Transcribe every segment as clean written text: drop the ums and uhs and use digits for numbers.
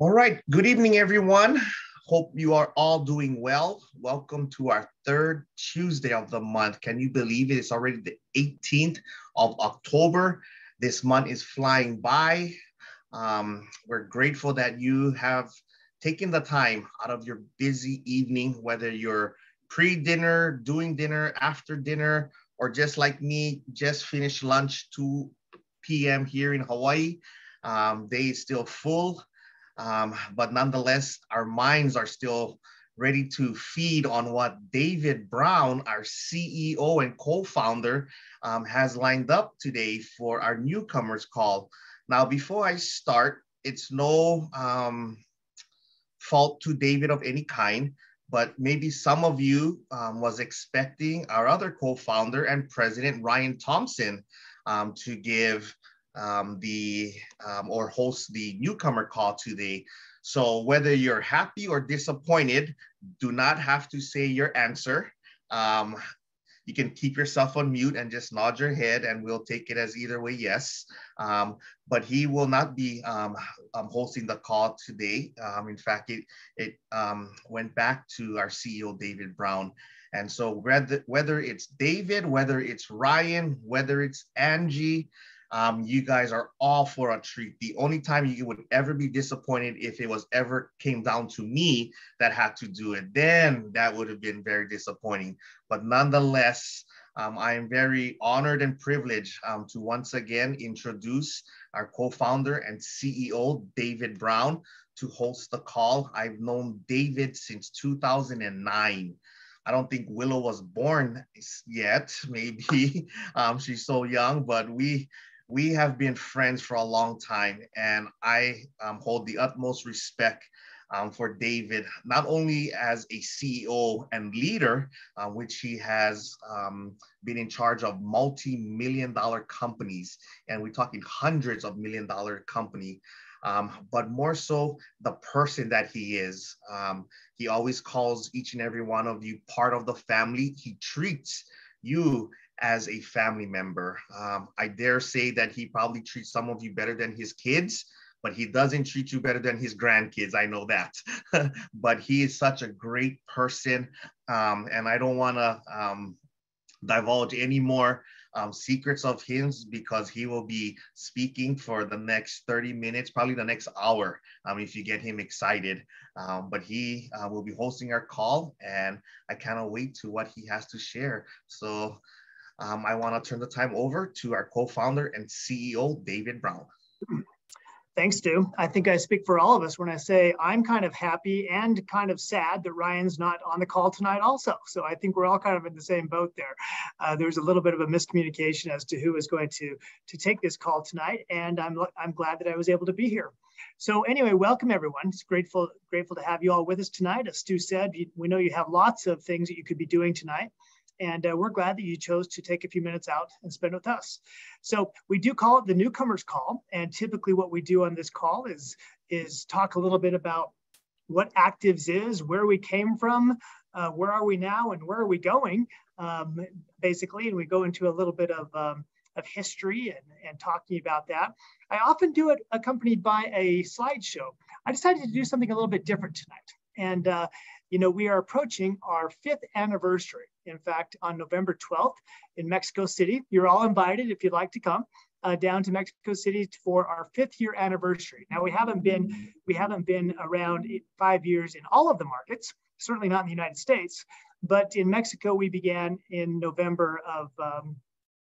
All right. Good evening, everyone. Hope you are all doing well. Welcome to our third Tuesday of the month. Can you believe it? It's already the 18th of October. This month is flying by. We're grateful that you have taken the time out of your busy evening, whether you're pre-dinner, doing dinner, after dinner, or just like me, just finished lunch, 2 p.m. here in Hawaii. Day is still full. But nonetheless, our minds are still ready to feed on what David Brown, our CEO and co-founder, has lined up today for our Newcomers Call. Now, before I start, it's no fault to David of any kind, but maybe some of you was expecting our other co-founder and president, Ryan Thompson, to give or host the newcomer call today. So whether you're happy or disappointed, do not have to say your answer. Um, you can keep yourself on mute and just nod your head, and we'll take it as either way yes. But he will not be hosting the call today. In fact, it went back to our CEO, David Brown. And so whether it's David, whether it's Ryan, whether it's Angie, you guys are all for a treat. The only time you would ever be disappointed if it was ever came down to me that had to do it, then that would have been very disappointing. But nonetheless, I am very honored and privileged to once again introduce our co-founder and CEO, David Brown, to host the call. I've known David since 2009. I don't think Willow was born yet, maybe. She's so young, but we have been friends for a long time, and I hold the utmost respect for David, not only as a CEO and leader, which he has been in charge of multi-million-dollar companies, and we're talking hundreds of million-dollar company, but more so the person that he is. He always calls each and every one of you part of the family. He treats you as a family member. I dare say that he probably treats some of you better than his kids, but he doesn't treat you better than his grandkids. I know that. But he is such a great person. And I don't want to divulge any more secrets of his, because he will be speaking for the next 30 minutes, probably the next hour, if you get him excited. But he will be hosting our call, and I cannot wait to what he has to share. So I want to turn the time over to our co-founder and CEO, David Brown. Thanks, Stu. I think I speak for all of us when I say I'm kind of happy and kind of sad that Ryan's not on the call tonight also. So I think we're all kind of in the same boat there. There's a little bit of a miscommunication as to who is going to take this call tonight, and I'm glad that I was able to be here. So anyway, welcome everyone. It's grateful to have you all with us tonight. As Stu said, we know you have lots of things that you could be doing tonight. And we're glad that you chose to take a few minutes out and spend with us. So we do call it the Newcomers Call. And typically what we do on this call is talk a little bit about what ACTIVZ is, where we came from, where are we now, and where are we going, basically. And we go into a little bit of history and talking about that. I often do it accompanied by a slideshow. I decided to do something a little bit different tonight. And we are approaching our 5th anniversary. In fact, on November 12th in Mexico City, you're all invited if you'd like to come down to Mexico City for our 5th year anniversary. Now we haven't been around 5 years in all of the markets, certainly not in the United States, but in Mexico we began in November of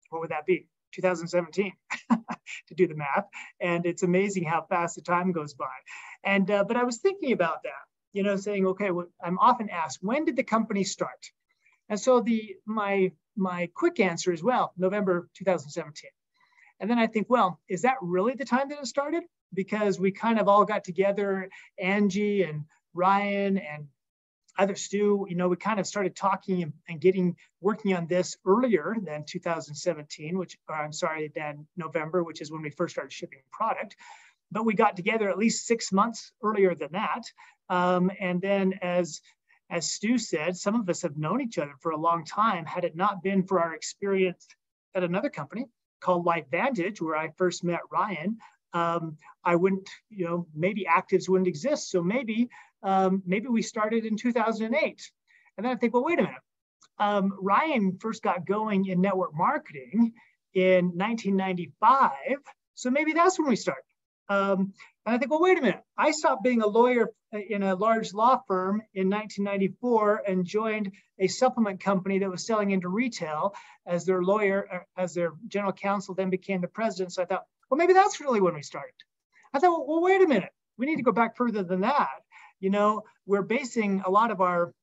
what would that be? 2017 to do the math, and it's amazing how fast the time goes by. And but I was thinking about that. Saying, okay, well, I'm often asked, when did the company start? And so my quick answer is, well, November 2017. And then I think, well, is that really the time that it started? Because we kind of all got together, Angie and Ryan and other Stu, we kind of started talking and working on this earlier than 2017, than November, which is when we first started shipping product. But we got together at least 6 months earlier than that. And then as Stu said, some of us have known each other for a long time. Had it not been for our experience at another company called LifeVantage, where I first met Ryan, I wouldn't, maybe ACTIVZ wouldn't exist. So maybe we started in 2008. And then I think, well, wait a minute. Ryan first got going in network marketing in 1995. So maybe that's when we started. And I think, well, wait a minute. I stopped being a lawyer in a large law firm in 1994 and joined a supplement company that was selling into retail as their lawyer, as their general counsel, then became the president. So I thought, well, maybe that's really when we started. I thought, well, wait a minute. We need to go back further than that. We're basing a lot of our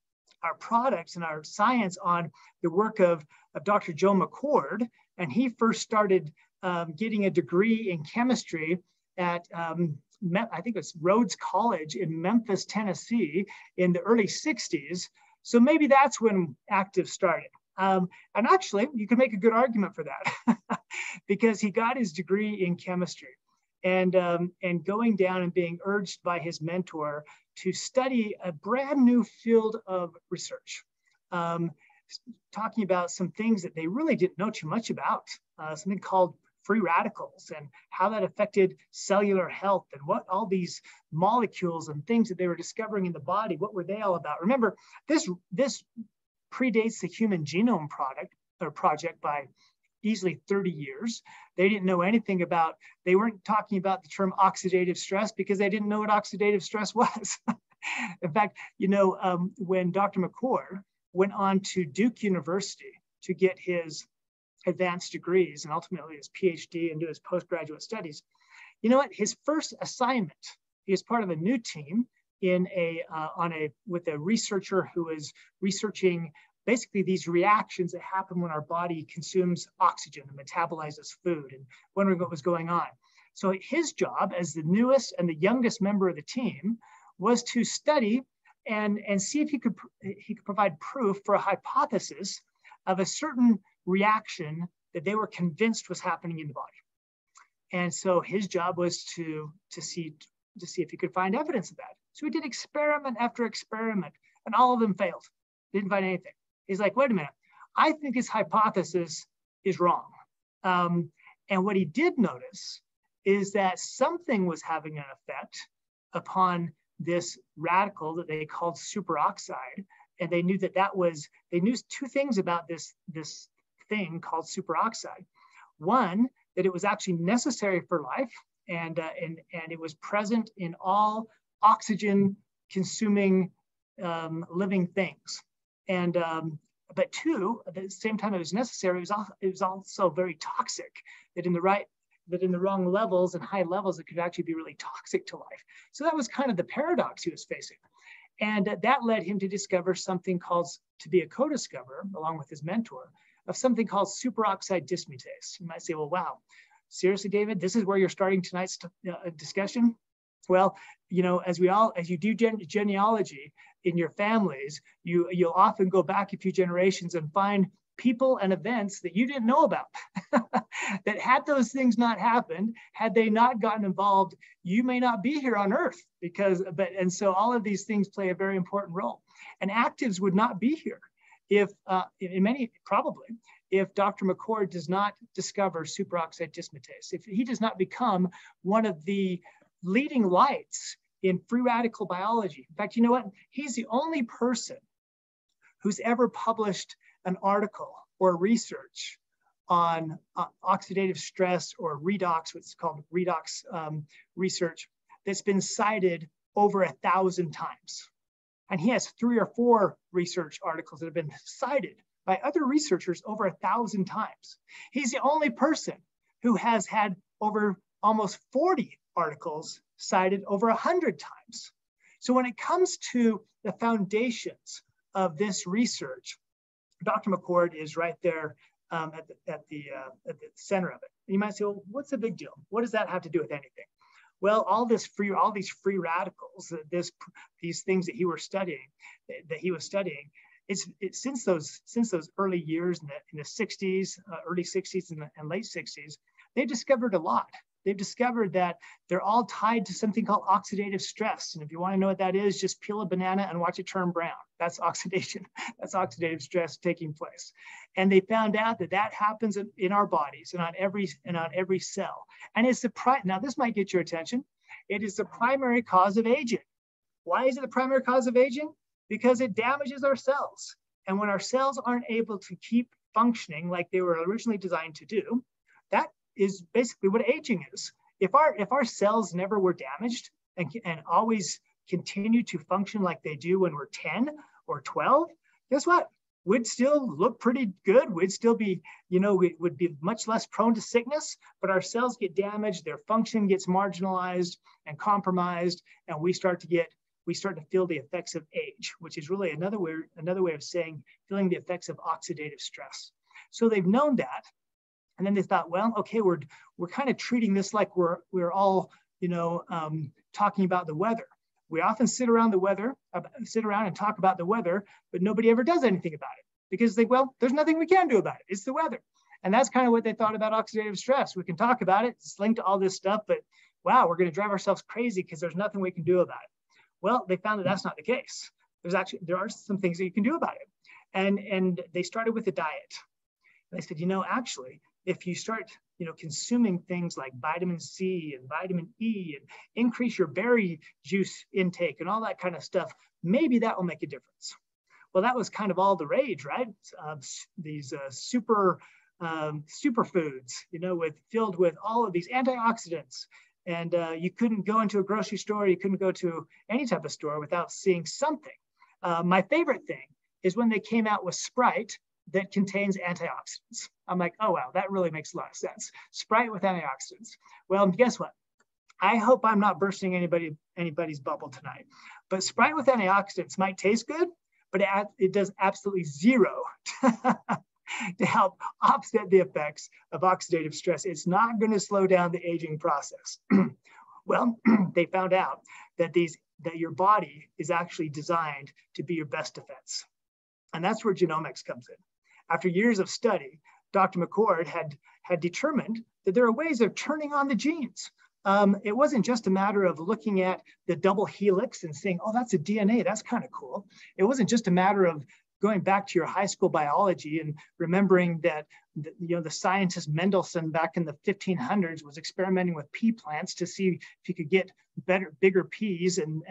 products and our science on the work of Dr. Joe McCord. And he first started getting a degree in chemistry at, I think it's Rhodes College in Memphis, Tennessee in the early 60s. So maybe that's when ACTIVZ started. And actually, you can make a good argument for that because he got his degree in chemistry and going down and being urged by his mentor to study a brand new field of research, talking about some things that they really didn't know too much about, something called free radicals and how that affected cellular health and what all these molecules and things that they were discovering in the body, what were they all about? Remember, this predates the Human Genome Project by easily 30 years. They didn't know anything about, they weren't talking about the term oxidative stress because they didn't know what oxidative stress was. In fact, when Dr. McCord went on to Duke University to get his advanced degrees and ultimately his PhD and do his postgraduate studies, his first assignment, he was part of a new team with a researcher who is researching basically these reactions that happen when our body consumes oxygen and metabolizes food, and wondering what was going on. So his job as the newest and the youngest member of the team was to study and see if he could provide proof for a hypothesis of a certain reaction that they were convinced was happening in the body. And so his job was to see if he could find evidence of that. So he did experiment after experiment, and all of them failed. Didn't find anything. He's like, wait a minute, I think his hypothesis is wrong. And what he did notice is that something was having an effect upon this radical that they called superoxide. And they knew they knew two things about this thing called superoxide. One, that it was actually necessary for life, and it was present in all oxygen consuming living things. And but two, at the same time it was necessary, it was also very toxic, that in the wrong levels and high levels, it could actually be really toxic to life. So that was kind of the paradox he was facing. And that led him to discover something called, to be a co-discoverer, along with his mentor, of something called superoxide dismutase. You might say, well, wow, seriously, David, this is where you're starting tonight's discussion? Well, as you do genealogy in your families, you'll often go back a few generations and find people and events that you didn't know about. That had those things not happened, had they not gotten involved, you may not be here on Earth. And so all of these things play a very important role. And ACTIVZ would not be here if Dr. McCord does not discover superoxide dismutase, if he does not become one of the leading lights in free radical biology. In fact, you know what? He's the only person who's ever published an article or research on oxidative stress or redox, what's called redox research, that's been cited over 1,000 times. And he has 3 or 4 research articles that have been cited by other researchers over 1,000 times. He's the only person who has had over almost 40 articles cited over 100 times. So when it comes to the foundations of this research, Dr. McCord is right there at the center of it. And you might say, well, what's the big deal? What does that have to do with anything? Well, all these free radicals, these things that he was studying, it's since those early years in the 60s, early 60s and late 60s, they discovered a lot. they've discovered that they're all tied to something called oxidative stress. And if you want to know what that is, just peel a banana and watch it turn brown. That's oxidation. That's oxidative stress taking place. And they found out that that happens in our bodies and on every cell. And it's now this might get your attention. It is the primary cause of aging. Why is it the primary cause of aging? Because it damages our cells. And when our cells aren't able to keep functioning like they were originally designed to do, that is basically what aging is. If our cells never were damaged and always continue to function like they do when we're 10 or 12, guess what? We'd still look pretty good. We'd still be, we would be much less prone to sickness, but our cells get damaged, their function gets marginalized and compromised, and we start to feel the effects of age, which is really another way of saying feeling the effects of oxidative stress. So they've known that. And then they thought, well, okay, we're kind of treating this like we're all, talking about the weather. We often sit around and talk about the weather, but nobody ever does anything about it because there's nothing we can do about it. It's the weather. And that's kind of what they thought about oxidative stress. We can talk about it, it's linked to all this stuff, but wow, we're going to drive ourselves crazy because there's nothing we can do about it. Well, they found that that's not the case. There are some things that you can do about it. And they started with a diet. And they said, actually, if you start, consuming things like vitamin C and vitamin E and increase your berry juice intake and all that kind of stuff, maybe that will make a difference. Well, that was kind of all the rage, right? These superfoods, filled with all of these antioxidants. And you couldn't go into a grocery store, you couldn't go to any type of store without seeing something. My favorite thing is when they came out with Sprite that contains antioxidants. I'm like, oh, wow, that really makes a lot of sense. Sprite with antioxidants. Well, guess what? I hope I'm not bursting anybody's bubble tonight. But Sprite with antioxidants might taste good, but it does absolutely zero to help offset the effects of oxidative stress. It's not going to slow down the aging process. Well, they found out that your body is actually designed to be your best defense. And that's where genomics comes in. After years of study, Dr. McCord had determined that there are ways of turning on the genes. It wasn't just a matter of looking at the double helix and saying, oh, that's a DNA, that's kind of cool. It wasn't just a matter of going back to your high school biology and remembering that the scientist Mendelssohn back in the 1500s was experimenting with pea plants to see if he could get bigger peas and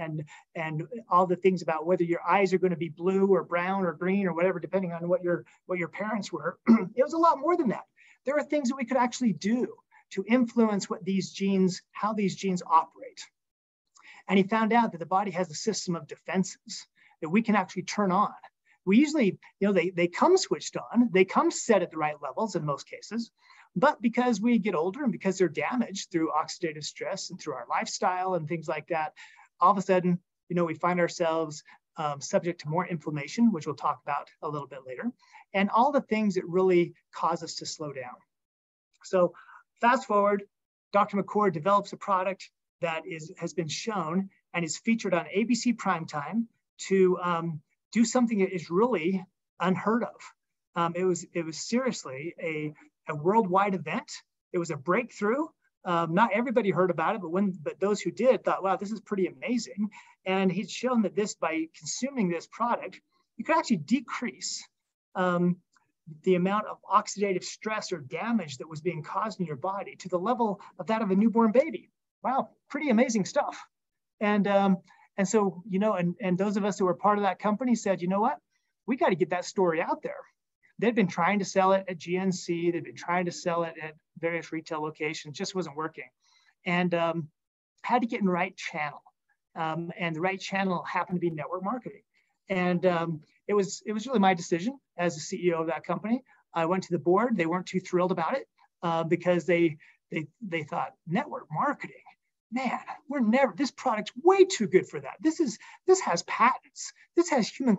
all the things about whether your eyes are going to be blue or brown or green or whatever, depending on what your parents were. It was a lot more than that. There are things that we could actually do to influence how these genes operate. And he found out that the body has a system of defenses that we can actually turn on. We usually, they come switched on, they come set at the right levels in most cases, but because we get older and because they're damaged through oxidative stress and through our lifestyle and things like that, all of a sudden, we find ourselves subject to more inflammation, which we'll talk about a little bit later, and all the things that really cause us to slow down. So fast forward, Dr. McCord develops a product that has been shown and is featured on ABC Primetime to do something that is really unheard of. It was seriously a worldwide event. It was a breakthrough. Not everybody heard about it, but those who did thought, wow, this is pretty amazing. And he'd shown that by consuming this product, you could actually decrease the amount of oxidative stress or damage that was being caused in your body to the level of that of a newborn baby. Wow, pretty amazing stuff. And so, and those of us who were part of that company said, you know what, we got to get that story out there. They'd been trying to sell it at GNC. They'd been trying to sell it at various retail locations, just wasn't working. And had to get in the right channel. And the right channel happened to be network marketing. And it was really my decision as the CEO of that company. I went to the board. They weren't too thrilled about it because they thought network marketing. Man, this product's way too good for that. This has patents. This has human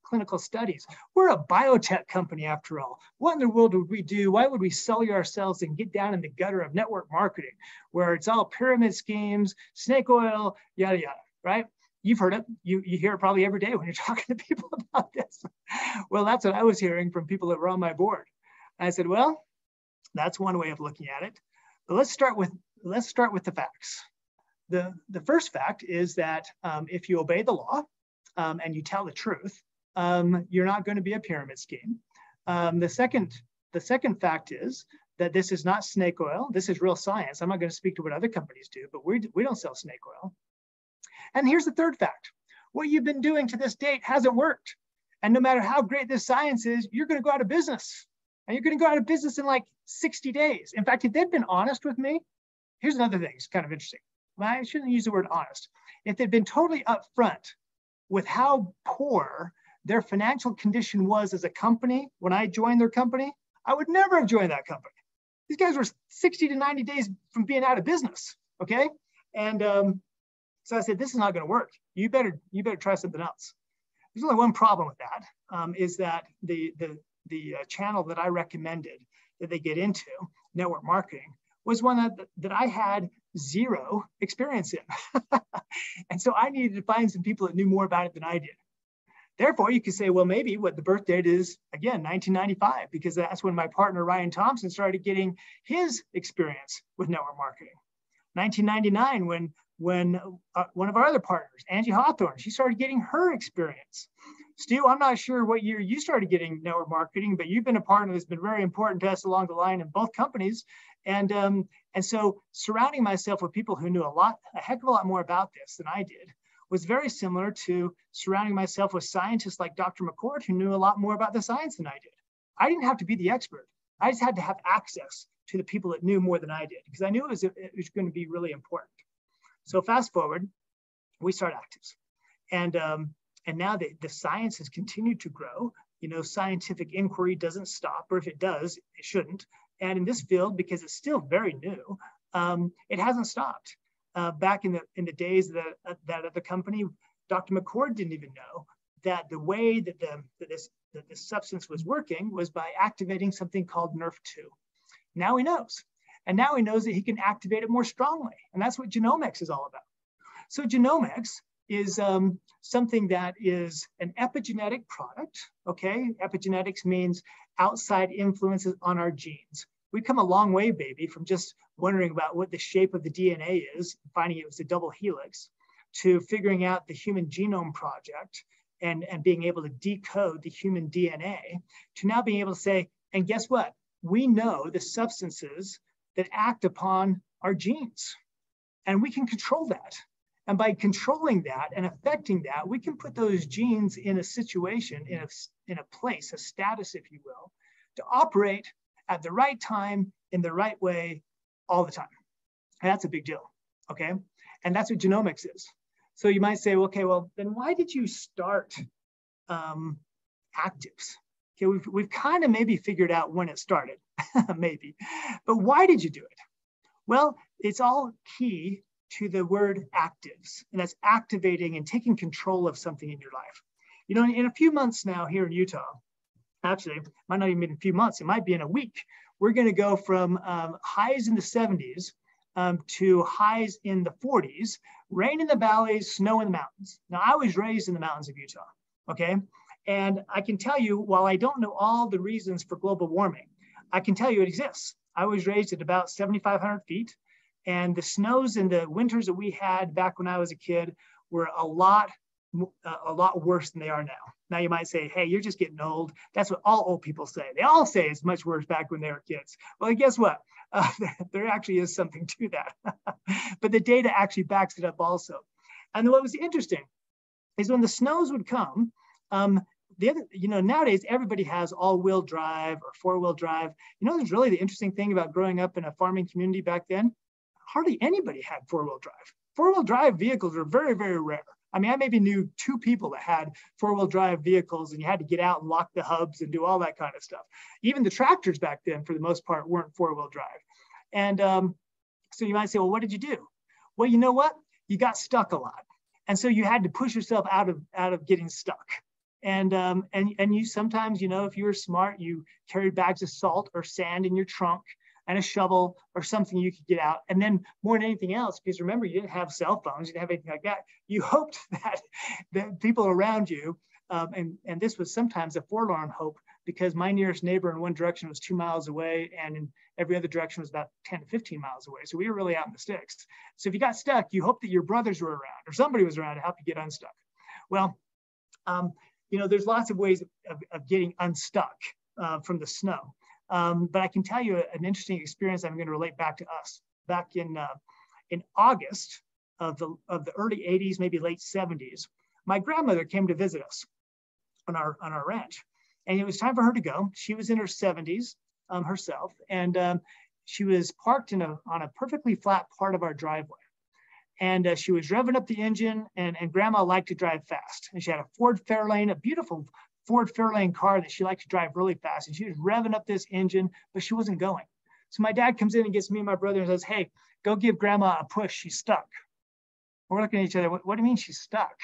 clinical studies. We're a biotech company after all. What in the world would we do? Why would we sell ourselves and get down in the gutter of network marketing where it's all pyramid schemes, snake oil, yada, yada, right? You've heard it. You hear it probably every day when you're talking to people about this. Well, that's what I was hearing from people that were on my board. I said, well, that's one way of looking at it. But let's start with let's start with the facts. The first fact is that if you obey the law and you tell the truth, you're not going to be a pyramid scheme. The second fact is that this is not snake oil. This is real science. I'm not going to speak to what other companies do, but we don't sell snake oil. And here's the third fact. What you've been doing to this date hasn't worked. And no matter how great this science is, you're going to go out of business. And you're going to go out of business in like 60 days. In fact, if they'd been honest with me, here's another thing. It's kind of interesting. Well, I shouldn't use the word honest. If they'd been totally upfront with how poor their financial condition was as a company when I joined their company, I would never have joined that company. These guys were 60 to 90 days from being out of business, okay? And so I said, this is not going to work. You better try something else. There's only one problem with that, is that the channel that I recommended that they get into, network marketing, was one that I had zero experience in. And so I needed to find some people that knew more about it than I did. Therefore, you could say, well, maybe what the birth date is, again, 1995, because that's when my partner, Ryan Thompson, started getting his experience with network marketing. 1999, when one of our other partners, Angie Hawthorne, she started getting her experience. Stu, I'm not sure what year you started getting network marketing, but you've been a partner that's been very important to us along the line in both companies. And so surrounding myself with people who knew a heck of a lot more about this than I did was very similar to surrounding myself with scientists like Dr. McCord, who knew a lot more about the science than I did. I didn't have to be the expert. I just had to have access to the people that knew more than I did, because I knew it was going to be really important. So fast forward, we start ACTIVZ. And now the science has continued to grow. You know, scientific inquiry doesn't stop, or if it does, it shouldn't. And in this field, because it's still very new, it hasn't stopped. Back in the days that at the company, Dr. McCord didn't even know that the way that this substance was working was by activating something called NRF2. Now he knows. And now he knows that he can activate it more strongly. And that's what genomics is all about. So genomics is something that is an epigenetic product, okay? Epigenetics means outside influences on our genes. We've come a long way, baby, from just wondering about what the shape of the DNA is, finding it was a double helix, to figuring out the Human Genome Project and being able to decode the human DNA, to now being able to say, and guess what? We know the substances that act upon our genes, and we can control that. And by controlling that and affecting that, we can put those genes in a situation, in a place, a status, if you will, to operate at the right time, in the right way, all the time. And that's a big deal, okay? And that's what genomics is. So you might say, okay, well, then why did you start ACTIVZ? Okay, we've kind of maybe figured out when it started, maybe. But why did you do it? Well, it's all key to the word ACTIVZ, and that's activating and taking control of something in your life. You know, in a few months now here in Utah, actually, it might not even be in a few months, it might be in a week, we're going to go from highs in the 70s to highs in the 40s, rain in the valleys, snow in the mountains. Now, I was raised in the mountains of Utah, okay? And I can tell you, while I don't know all the reasons for global warming, I can tell you it exists. I was raised at about 7,500 feet, and the snows and the winters that we had back when I was a kid were a lot worse than they are now. Now you might say, hey, you're just getting old. That's what all old people say. They all say it's much worse back when they were kids. Well, guess what? There actually is something to that. But the data actually backs it up also. And what was interesting is when the snows would come, nowadays everybody has all-wheel drive or four-wheel drive. You know, there's really the interesting thing about growing up in a farming community back then. Hardly anybody had four-wheel drive. Four-wheel drive vehicles are very, very rare. I mean, I maybe knew 2 people that had four-wheel drive vehicles, and you had to get out and lock the hubs and do all that kind of stuff. Even the tractors back then, for the most part, weren't four-wheel drive. And so you might say, well, what did you do? Well, you know what? You got stuck a lot. And so you had to push yourself out of getting stuck. And you sometimes, you know, if you were smart, you carried bags of salt or sand in your trunk and a shovel or something you could get out. And then more than anything else, because remember, you didn't have cell phones, you didn't have anything like that. You hoped that the people around you, and this was sometimes a forlorn hope, because my nearest neighbor in one direction was 2 miles away, and Every other direction was about 10 to 15 miles away. So we were really out in the sticks. So if you got stuck, you hope that your brothers were around or somebody was around to help you get unstuck. Well, there's lots of ways of getting unstuck from the snow. But I can tell you an interesting experience I'm going to relate back to us. Back in August of the early 80s, maybe late 70s, my grandmother came to visit us on our ranch. And it was time for her to go. She was in her 70s herself, and she was parked on a perfectly flat part of our driveway. And she was revving up the engine, and Grandma liked to drive fast. And she had a Ford Fairlane, a beautiful Ford Fairlane car that she liked to drive really fast. And she was revving up this engine, but she wasn't going. So my dad comes in and gets me and my brother and says, "Hey, go give Grandma a push. She's stuck." We're looking at each other. What do you mean she's stuck?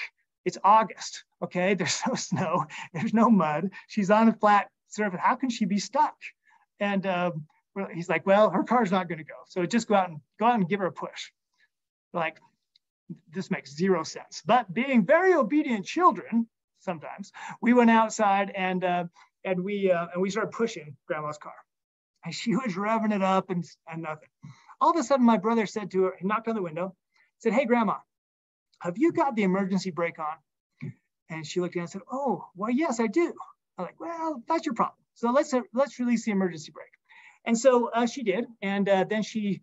It's August, okay? There's no snow. There's no mud. She's on a flat surface. How can she be stuck? And he's like, "Well, her car's not going to go. So just go out and give her a push." We're like, this makes zero sense. But being very obedient children, sometimes we went outside and we started pushing Grandma's car. And she was revving it up and nothing. All of a sudden, my brother said to her, he knocked on the window, said, "Hey, Grandma, have you got the emergency brake on?" And she looked at me and said, "Oh, well, yes, I do." I'm like, "Well, that's your problem. So let's release the emergency brake." And so she did. And then she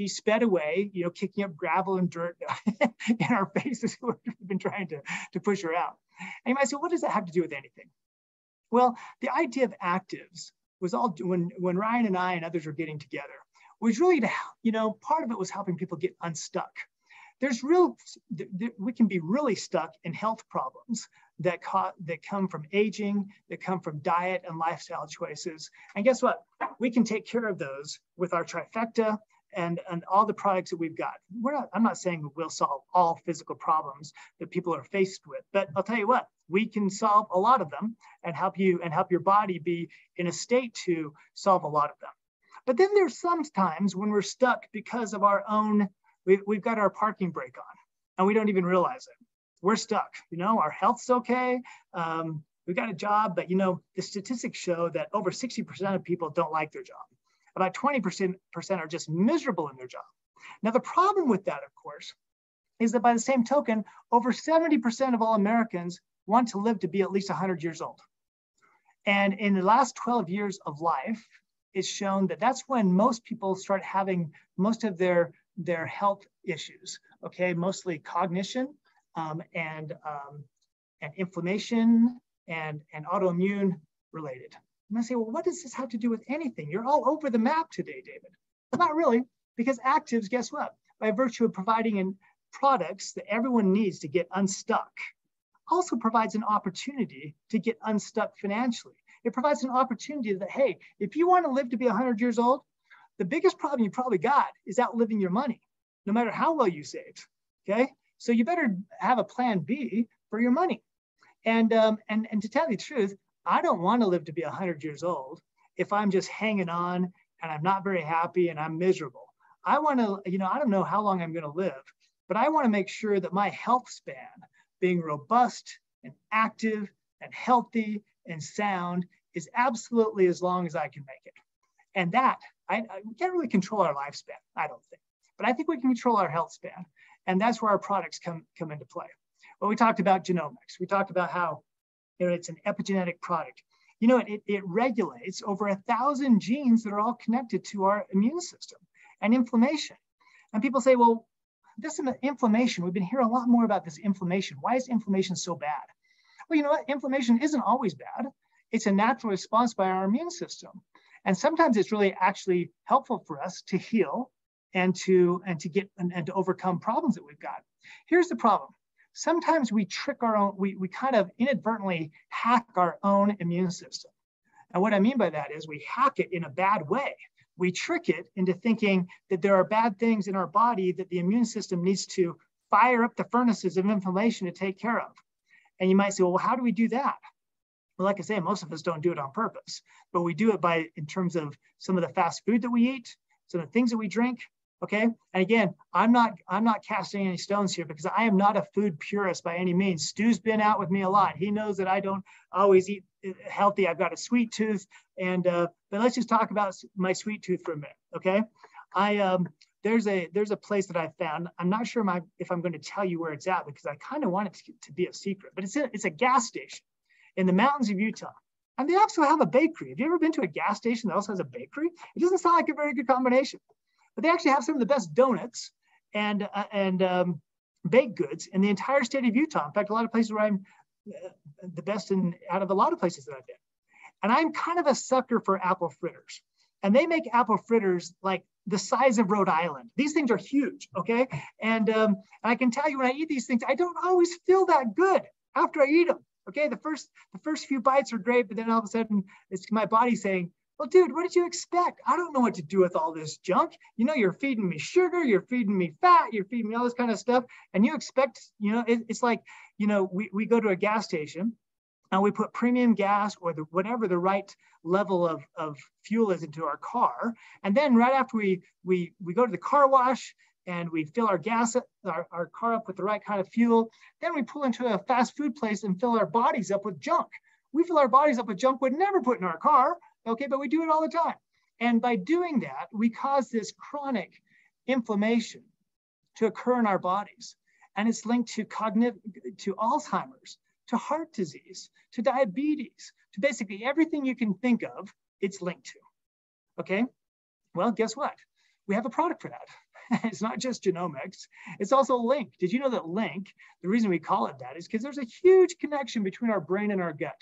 sped away, kicking up gravel and dirt in our faces. We've been trying to push her out. And you might say, what does that have to do with anything? Well, the idea of ACTIVZ was all, when Ryan and I and others were getting together, was really to, part of it was helping people get unstuck. We can be really stuck in health problems that come from aging, that come from diet and lifestyle choices. And guess what? We can take care of those with our trifecta and all the products that we've got. I'm not saying we'll solve all physical problems that people are faced with, but I'll tell you what, we can solve a lot of them and help your body be in a state to solve a lot of them. But then there's sometimes when we're stuck because of our own, we've got our parking brake on and we don't even realize it. We're stuck, our health's okay. We've got a job, but the statistics show that over 60% of people don't like their job. About 20% are just miserable in their job. Now, the problem with that, of course, is that by the same token, over 70% of all Americans want to live to be at least 100 years old. And in the last 12 years of life, it's shown that that's when most people start having most of their health issues, okay? Mostly cognition and inflammation and autoimmune related. And I say, well, what does this have to do with anything? You're all over the map today, David. Well, not really, because ACTIVZ, guess what? By virtue of providing products that everyone needs to get unstuck, also provides an opportunity to get unstuck financially. It provides an opportunity that, hey, if you want to live to be 100 years old, the biggest problem you probably got is outliving your money, no matter how well you saved, okay? So you better have a plan B for your money. And to tell you the truth, I don't want to live to be 100 years old if I'm just hanging on and I'm not very happy and I'm miserable. I want to, I don't know how long I'm going to live, but I want to make sure that my health span, being robust and active and healthy and sound, is absolutely as long as I can make it. And that, we can't really control our lifespan, I don't think, but I think we can control our health span. And that's where our products come into play. Well, we talked about genomics. We talked about how it's an epigenetic product. It regulates over 1,000 genes that are all connected to our immune system and inflammation. And people say, well, this inflammation, we've been hearing a lot more about this inflammation. Why is inflammation so bad? Well, you know what? Inflammation isn't always bad. It's a natural response by our immune system. And sometimes it's really actually helpful for us to heal and to overcome problems that we've got. Here's the problem. Sometimes we trick our own, we kind of inadvertently hack our own immune system. And what I mean by that is we hack it in a bad way. We trick it into thinking that there are bad things in our body that the immune system needs to fire up the furnaces of inflammation to take care of. And you might say, well, how do we do that? Well, like I say, most of us don't do it on purpose, but we do it in terms of some of the fast food that we eat, some of the things that we drink. Okay. And again, I'm not casting any stones here because I am not a food purist by any means. Stu's been out with me a lot. He knows that I don't always eat healthy. I've got a sweet tooth. But let's just talk about my sweet tooth for a minute. okay? There's a place that I found. I'm not sure if I'm going to tell you where it's at because I kind of want it to be a secret, but it's a gas station in the mountains of Utah. And they also have a bakery. Have you ever been to a gas station that also has a bakery? It doesn't sound like a very good combination, but they actually have some of the best donuts and baked goods in the entire state of Utah. In fact, a lot of places where I'm the best out of a lot of places that I've been. And I'm kind of a sucker for apple fritters. And they make apple fritters like the size of Rhode Island. These things are huge, okay? And I can tell you when I eat these things, I don't always feel that good after I eat them, okay? The first few bites are great, but then all of a sudden it's my body saying, well, dude, what did you expect? I don't know what to do with all this junk. You know, you're feeding me sugar, you're feeding me fat, you're feeding me all this kind of stuff. And you expect, you know, it's like, you know, we go to a gas station and we put premium gas or whatever the right level of fuel is into our car. And then right after we go to the car wash and we fill our car up with the right kind of fuel, then we pull into a fast food place and fill our bodies up with junk. We fill our bodies up with junk we'd never put in our car, okay, but we do it all the time. And by doing that, we cause this chronic inflammation to occur in our bodies. And it's linked to Alzheimer's, to heart disease, to diabetes, to basically everything you can think of, it's linked to, okay? Well, guess what? We have a product for that. It's not just genomics, it's also Link. Did you know that Link, the reason we call it that is because there's a huge connection between our brain and our gut.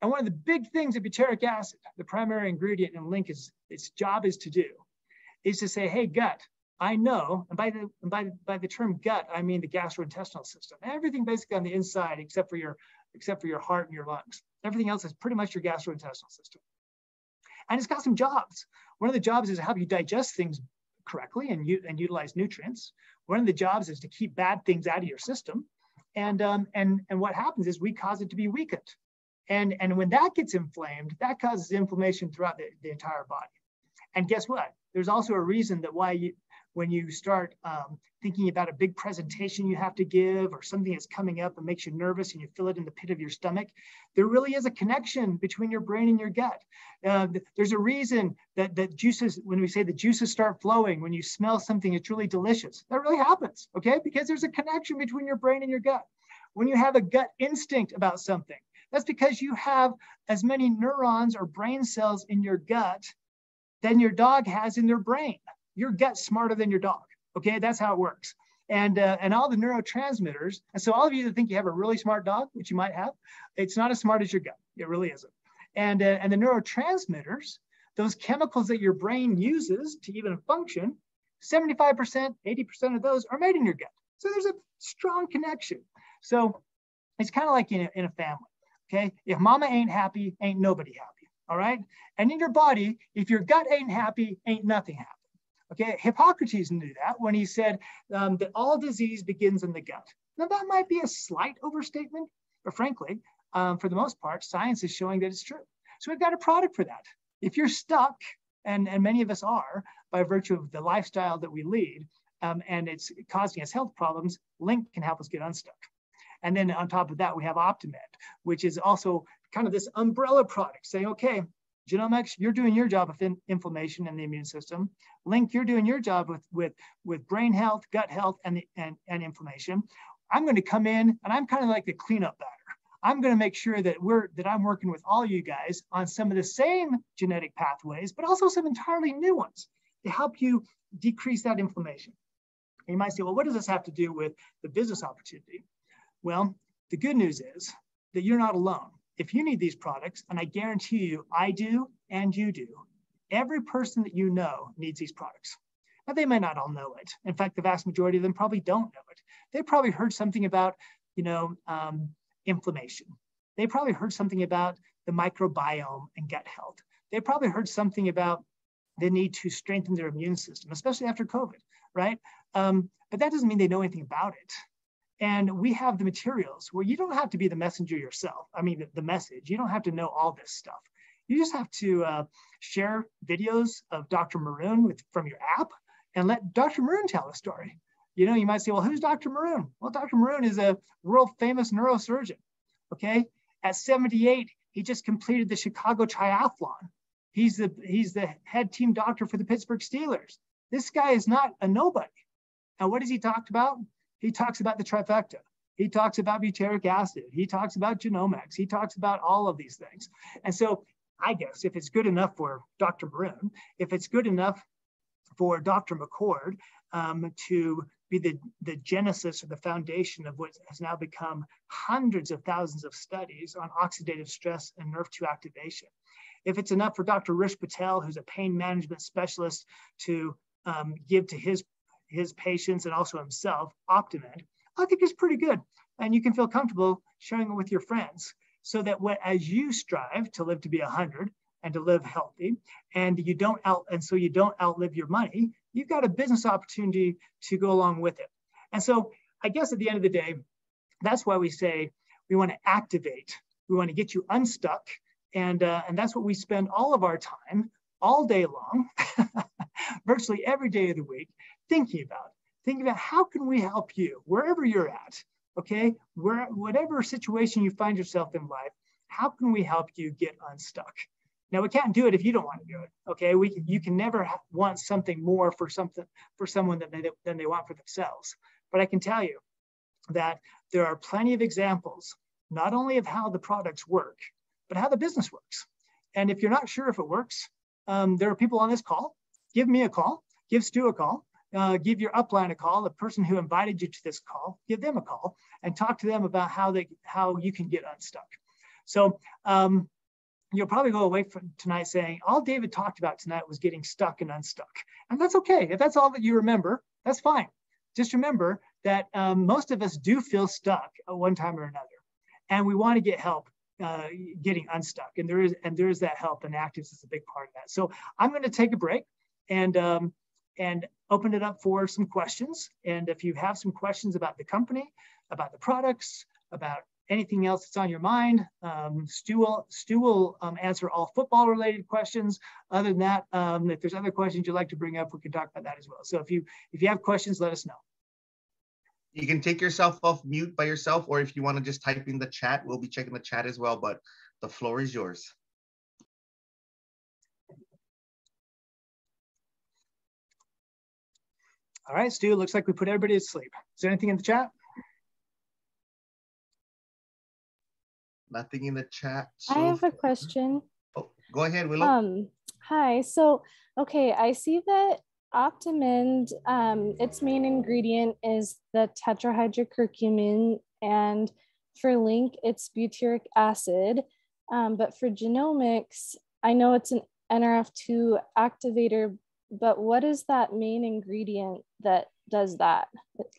And one of the big things that butyric acid, the primary ingredient in Link, its job is to do, is to say, hey, gut, I know, and by the term gut, I mean the gastrointestinal system. Everything basically on the inside, except for your heart and your lungs. Everything else is pretty much your gastrointestinal system. And it's got some jobs. One of the jobs is to help you digest things correctly and utilize nutrients. One of the jobs is to keep bad things out of your system. And what happens is we cause it to be weakened. And when that gets inflamed, that causes inflammation throughout the entire body. And guess what? There's also a reason that when you start thinking about a big presentation you have to give or something that's coming up and makes you nervous and you feel it in the pit of your stomach, there really is a connection between your brain and your gut. There's a reason that juices, when we say the juices start flowing, when you smell something that's really delicious, that really happens, okay? Because there's a connection between your brain and your gut. When you have a gut instinct about something, that's because you have as many neurons or brain cells in your gut than your dog has in their brain. Your gut's smarter than your dog, okay? That's how it works. And all the neurotransmitters, and so all of you that think you have a really smart dog, which you might have, it's not as smart as your gut. It really isn't. And the neurotransmitters, those chemicals that your brain uses to even function, 75%, 80% of those are made in your gut. So there's a strong connection. So it's kind of like in a family, okay? If mama ain't happy, ain't nobody happy, all right? And in your body, if your gut ain't happy, ain't nothing happy. Okay, Hippocrates knew that when he said that all disease begins in the gut. Now that might be a slight overstatement, but frankly, for the most part, science is showing that it's true. So we've got a product for that. If you're stuck, and many of us are, by virtue of the lifestyle that we lead, and it's causing us health problems, Link can help us get unstuck. And then on top of that, we have OptiMed, which is also kind of this umbrella product saying, okay, Genomics, you're doing your job of inflammation and the immune system. Link, you're doing your job with brain health, gut health, and inflammation. I'm going to come in and I'm kind of like the cleanup batter. I'm going to make sure that I'm working with all you guys on some of the same genetic pathways, but also some entirely new ones to help you decrease that inflammation. And you might say, well, what does this have to do with the business opportunity? Well, the good news is that you're not alone. If you need these products, and I guarantee you, I do and you do, every person that you know needs these products. Now, they may not all know it. In fact, the vast majority of them probably don't know it. They probably heard something about, inflammation. They probably heard something about the microbiome and gut health. They probably heard something about the need to strengthen their immune system, especially after COVID, right? But that doesn't mean they know anything about it. And we have the materials where you don't have to be the messenger yourself. I mean, the message, you don't have to know all this stuff. You just have to share videos of Dr. Maroon from your app and let Dr. Maroon tell a story. You know, you might say, well, who's Dr. Maroon? Well, Dr. Maroon is a world famous neurosurgeon, okay? At 78, he just completed the Chicago Triathlon. He's the head team doctor for the Pittsburgh Steelers. This guy is not a nobody. And what has he talked about? He talks about the trifecta. He talks about butyric acid. He talks about genomics. He talks about all of these things. And so I guess if it's good enough for Dr. Maroon, if it's good enough for Dr. McCord to be the genesis or the foundation of what has now become hundreds of thousands of studies on oxidative stress and NRF2 activation. If it's enough for Dr. Rish Patel, who's a pain management specialist, to give to his patients and also himself, ACTIVZ, I think it's pretty good. And you can feel comfortable sharing it with your friends so that as you strive to live to be 100 and to live healthy, and you don't outlive your money, you've got a business opportunity to go along with it. And so I guess at the end of the day, that's why we say we want to activate. We want to get you unstuck. And that's what we spend all of our time, all day long, virtually every day of the week, thinking about how can we help you wherever you're at, okay? Whatever situation you find yourself in life, how can we help you get unstuck? Now, we can't do it if you don't want to do it, okay? You can never want something more for someone than they want for themselves. But I can tell you that there are plenty of examples, not only of how the products work, but how the business works. And if you're not sure if it works, there are people on this call. Give me a call, give Stu a call, give your upline a call, the person who invited you to this call, give them a call and talk to them about how you can get unstuck. So you'll probably go away from tonight saying, all David talked about tonight was getting stuck and unstuck. And that's okay. If that's all that you remember, that's fine. Just remember that most of us do feel stuck at one time or another. And we want to get help getting unstuck. And there is that help, and ACTIVZ is a big part of that. So I'm going to take a break and open it up for some questions. And if you have some questions about the company, about the products, about anything else that's on your mind, Stu will answer all football related questions. Other than that, if there's other questions you'd like to bring up, we can talk about that as well. So if you have questions, let us know. You can take yourself off mute by yourself, or if you want to just type in the chat, we'll be checking the chat as well, but the floor is yours. All right, Stu, looks like we put everybody to sleep. Is there anything in the chat? Nothing in the chat. So I have a question. Oh, go ahead, Willow. Hi. So, okay, I see that ACTIVZ, its main ingredient is the tetrahydrocurcumin, and for Link, it's butyric acid. But for Genomics, I know it's an NRF2 activator, but what is that main ingredient that does that?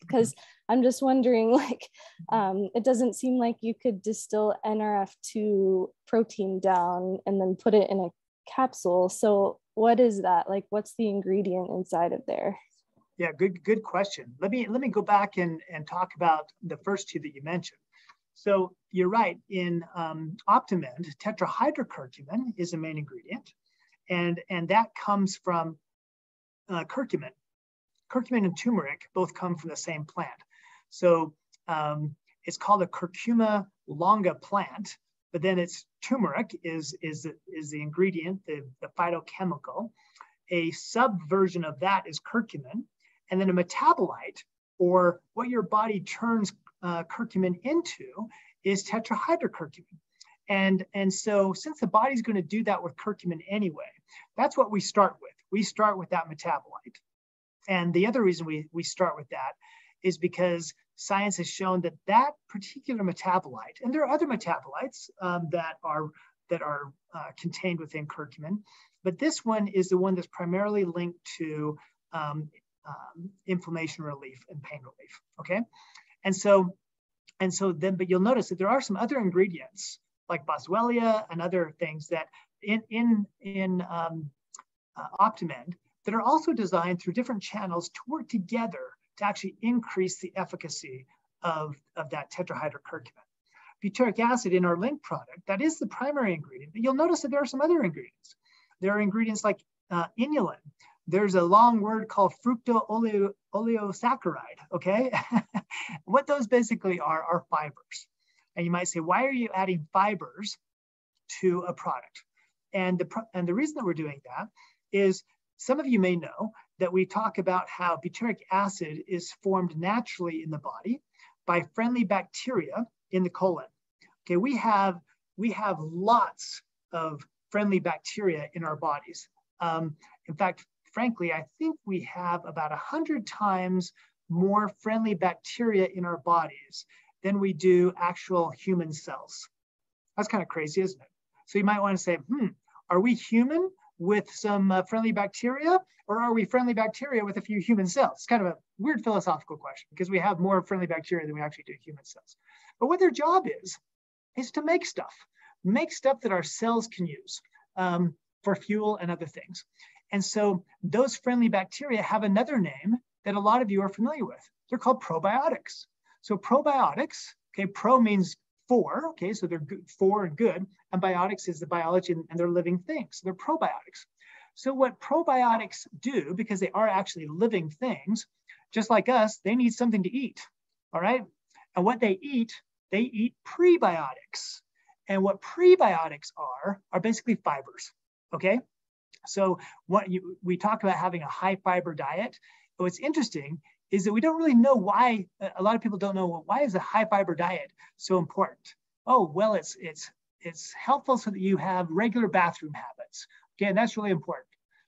Because I'm just wondering, like, it doesn't seem like you could distill NRF2 protein down and then put it in a capsule. So what is that? Like, what's the ingredient inside of there? Yeah, good question. Let me go back and talk about the first two that you mentioned. So you're right, in ACTIVZ, tetrahydrocurcumin is the main ingredient, and that comes from curcumin. Curcumin and turmeric both come from the same plant. So it's called a curcuma longa plant, but then it's turmeric is the ingredient, the phytochemical. A subversion of that is curcumin, and then a metabolite, or what your body turns curcumin into, is tetrahydrocurcumin. And so since the body's going to do that with curcumin anyway, that's what we start with. We start with that metabolite. And the other reason we start with that is because science has shown that that particular metabolite, and there are other metabolites that are contained within curcumin, but this one is the one that's primarily linked to inflammation relief and pain relief. Okay, and so then, but you'll notice that there are some other ingredients like boswellia and other things that in ACTIVZ that are also designed through different channels to work together to actually increase the efficacy of that tetrahydrocurcumin. Butyric acid in our Link product, that is the primary ingredient, but you'll notice that there are some other ingredients. There are ingredients like inulin. There's a long word called fructooleosaccharide, okay? What those basically are fibers. And you might say, why are you adding fibers to a product? And the reason that we're doing that is some of you may know that we talk about how butyric acid is formed naturally in the body by friendly bacteria in the colon. Okay, we have lots of friendly bacteria in our bodies. In fact, frankly, I think we have about 100 times more friendly bacteria in our bodies than we do actual human cells. That's kind of crazy, isn't it? So you might want to say, are we human with some friendly bacteria, or are we friendly bacteria with a few human cells? It's kind of a weird philosophical question because we have more friendly bacteria than we actually do human cells. But what their job is to make stuff that our cells can use for fuel and other things. And so those friendly bacteria have another name that a lot of you are familiar with. They're called probiotics. So probiotics, okay, pro means for, okay, so they're good, for and good, and biotics is the biology and they're living things. So they're probiotics. So what probiotics do, because they are actually living things, just like us, they need something to eat, all right? And what they eat prebiotics. And what prebiotics are basically fibers, okay? So we talk about having a high fiber diet. But what's interesting is that we don't really know why. A lot of people don't know, well, why is a high fiber diet so important? Oh, well, it's helpful so that you have regular bathroom habits. Okay, and that's really important.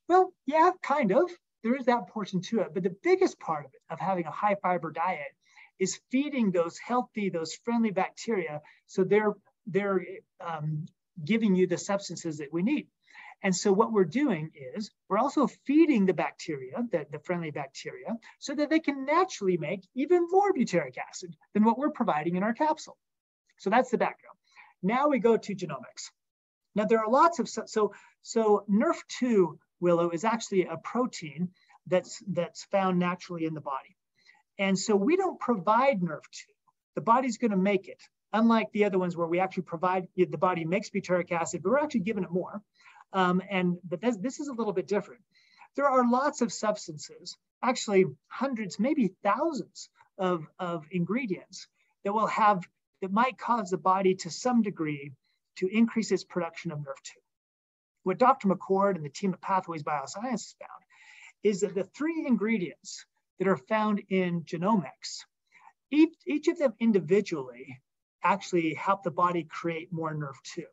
Well, yeah, kind of. There is that portion to it. But the biggest part of it, of having a high fiber diet, is feeding those healthy, those friendly bacteria, so they're giving you the substances that we need. And so what we're doing is we're also feeding the bacteria, the friendly bacteria, so that they can naturally make even more butyric acid than what we're providing in our capsule. So that's the background. Now we go to genomics. Now there are lots of, so NRF2, Willow, is actually a protein that's found naturally in the body. And so we don't provide NRF2. The body's going to make it, unlike the other ones where we actually provide, the body makes butyric acid, but we're actually giving it more. But this is a little bit different. There are lots of substances, actually hundreds, maybe thousands of ingredients that might cause the body to some degree to increase its production of NRF2. What Dr. McCord and the team at Pathways Biosciences found is that the 3 ingredients that are found in genomics, each of them individually actually help the body create more NRF2.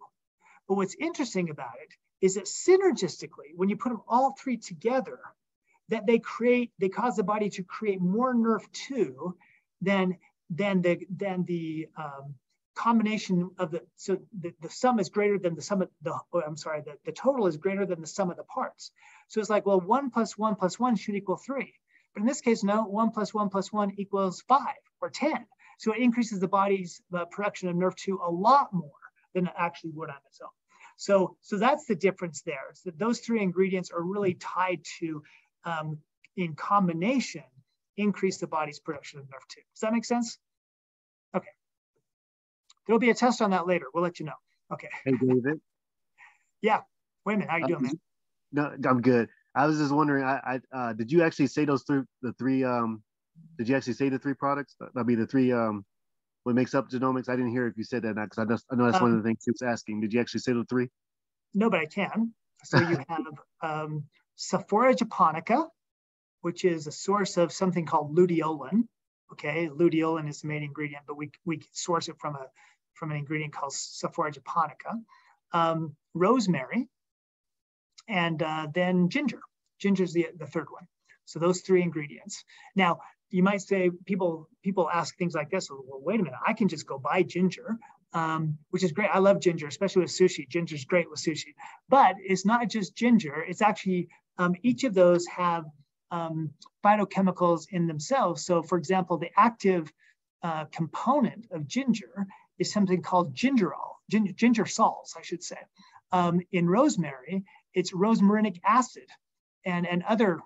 But what's interesting about it is that synergistically, when you put them all 3 together, that they cause the body to create more NRF2 than the combination of the sum is greater than the sum of the total is greater than the sum of the parts. So it's like, well, 1 + 1 + 1 should equal 3. But in this case, no, 1 + 1 + 1 = 5 or 10. So it increases the body's production of NRF2 a lot more than it actually would on its own. So that's the difference there. So those 3 ingredients are really tied to, in combination, increase the body's production of NRF2. Does that make sense? Okay. There'll be a test on that later. We'll let you know. Okay. Hey, David. Yeah. Wait a minute. How you doing, man? No, I'm good. I was just wondering, did you actually say did you actually say the 3 products? That'd be the 3, what makes up genomics? I didn't hear if you said that, because I know that's one of the things he was asking. Did you actually say the 3? No, but I can. So you have Sephora japonica, which is a source of something called luteolin. Okay, luteolin is the main ingredient, but we source it from an ingredient called Sephora japonica. Rosemary, and then ginger. Ginger is the 3rd one. So those 3 ingredients. Now, you might say, people ask things like this, well, wait a minute, I can just go buy ginger, which is great. I love ginger, especially with sushi. Ginger's great with sushi. But it's not just ginger. It's actually, each of those have phytochemicals in themselves. So for example, the active component of ginger is something called gingerol, ginger salts, I should say. In rosemary, it's rosmarinic acid and other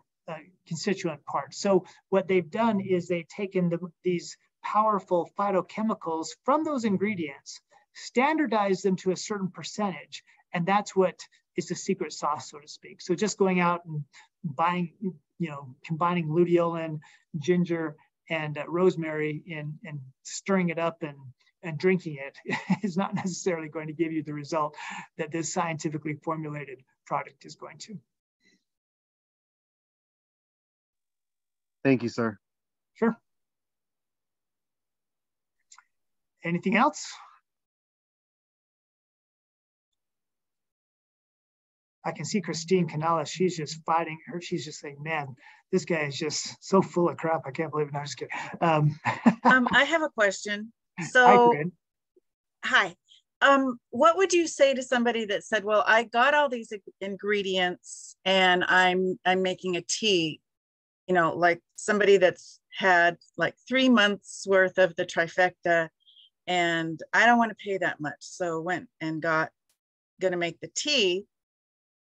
constituent parts. So what they've done is they've taken these powerful phytochemicals from those ingredients, standardized them to a certain percentage, and that's what is the secret sauce, so to speak. So just going out and buying, combining luteolin, ginger, and rosemary and stirring it up and and drinking it is not necessarily going to give you the result that this scientifically formulated product is going to. Thank you, sir. Sure. Anything else? I can see Christine Canales. She's just fighting her. She's just saying, man, this guy is just so full of crap. I can't believe it. No, I'm just kidding. I have a question. So, hi, Corinne. Hi. What would you say to somebody that said, well, I got all these ingredients and I'm making a tea, you know, like somebody that's had like 3 months worth of the trifecta and I don't want to pay that much. So went and got gonna make the tea.